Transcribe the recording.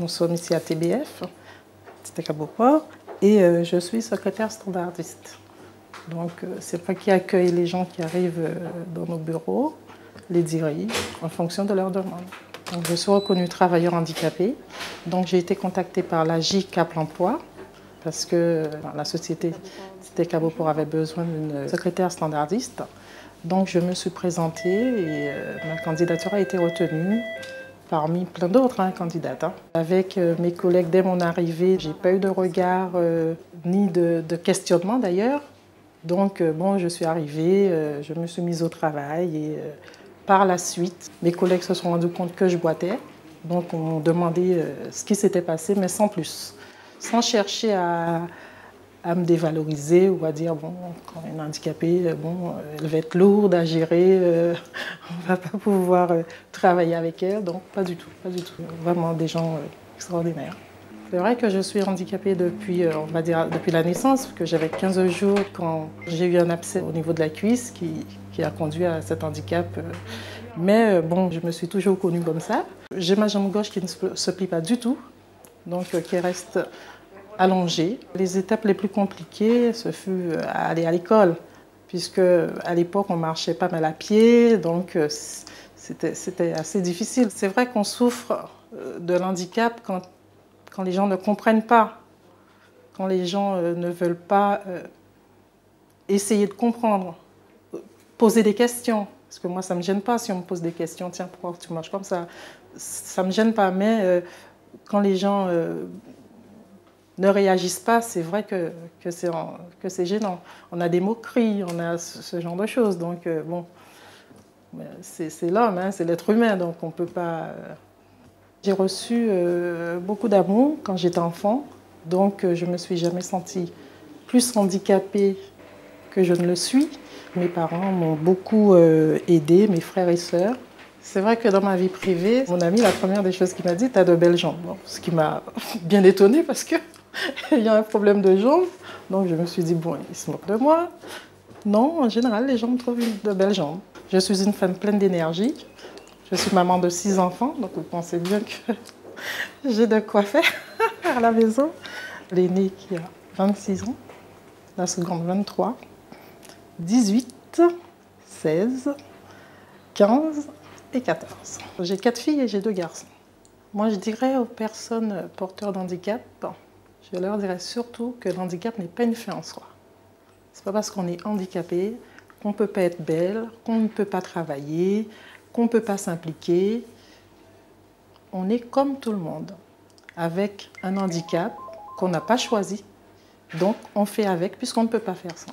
Nous sommes ici à TBF, Técaboport, et je suis secrétaire standardiste. Donc, c'est moi qui accueille les gens qui arrivent dans nos bureaux, les dirige en fonction de leurs demandes. Donc, je suis reconnue travailleur handicapé. Donc, j'ai été contactée par la J Cap l'Emploi parce que la société Técaboport avait besoin d'une secrétaire standardiste. Donc, je me suis présentée et ma candidature a été retenue parmi plein d'autres candidates. Avec mes collègues, dès mon arrivée, je n'ai pas eu de regard ni de questionnement d'ailleurs. Donc, bon, je suis arrivée, je me suis mise au travail et par la suite, mes collègues se sont rendus compte que je boitais. Donc, on m'a demandé ce qui s'était passé, mais sans plus. Sans chercher à me dévaloriser ou à dire, bon, quand elle est handicapée, bon, elle va être lourde à gérer, on ne va pas pouvoir travailler avec elle. Donc, pas du tout, pas du tout. Vraiment des gens extraordinaires. C'est vrai que je suis handicapée depuis, on va dire, depuis la naissance, parce que j'avais 15 jours quand j'ai eu un abcès au niveau de la cuisse qui a conduit à cet handicap. Mais bon, je me suis toujours connue comme ça. J'ai ma jambe gauche qui ne se plie pas du tout, donc qui reste allongée. Les étapes les plus compliquées, ce fut aller à l'école, puisque à l'époque, on marchait pas mal à pied, donc c'était assez difficile. C'est vrai qu'on souffre de l'handicap quand les gens ne comprennent pas, quand les gens ne veulent pas essayer de comprendre, poser des questions. Parce que moi, ça ne me gêne pas si on me pose des questions. Tiens, pourquoi tu marches comme ça? Ça ne me gêne pas, mais quand les gens ne réagissent pas, c'est vrai que c'est gênant. On a des moqueries, on a ce genre de choses. Donc, bon, c'est l'homme, c'est l'être humain, donc on ne peut pas... J'ai reçu beaucoup d'amour quand j'étais enfant, donc je ne me suis jamais sentie plus handicapée que je ne le suis. Mes parents m'ont beaucoup aidée, mes frères et sœurs. C'est vrai que dans ma vie privée, mon ami, la première des choses qu'il m'a dit, tu as de belles jambes. Bon, ce qui m'a bien étonnée parce qu'il y a un problème de jambes. Donc je me suis dit, bon, il se moque de moi. Non, en général, les gens me trouvent de belles jambes. Je suis une femme pleine d'énergie. Je suis maman de 6 enfants, donc vous pensez bien que j'ai de quoi faire à la maison. L'aînée qui a 26 ans, la seconde 23, 18, 16, 15 et 14. J'ai 4 filles et j'ai 2 garçons. Moi, je dirais aux personnes porteurs d'handicap, je leur dirais surtout que l'handicap n'est pas une fin en soi. C'est pas parce qu'on est handicapé qu'on ne peut pas être belle, qu'on ne peut pas travailler, qu'on ne peut pas s'impliquer. On est comme tout le monde, avec un handicap qu'on n'a pas choisi. Donc, on fait avec puisqu'on ne peut pas faire sans.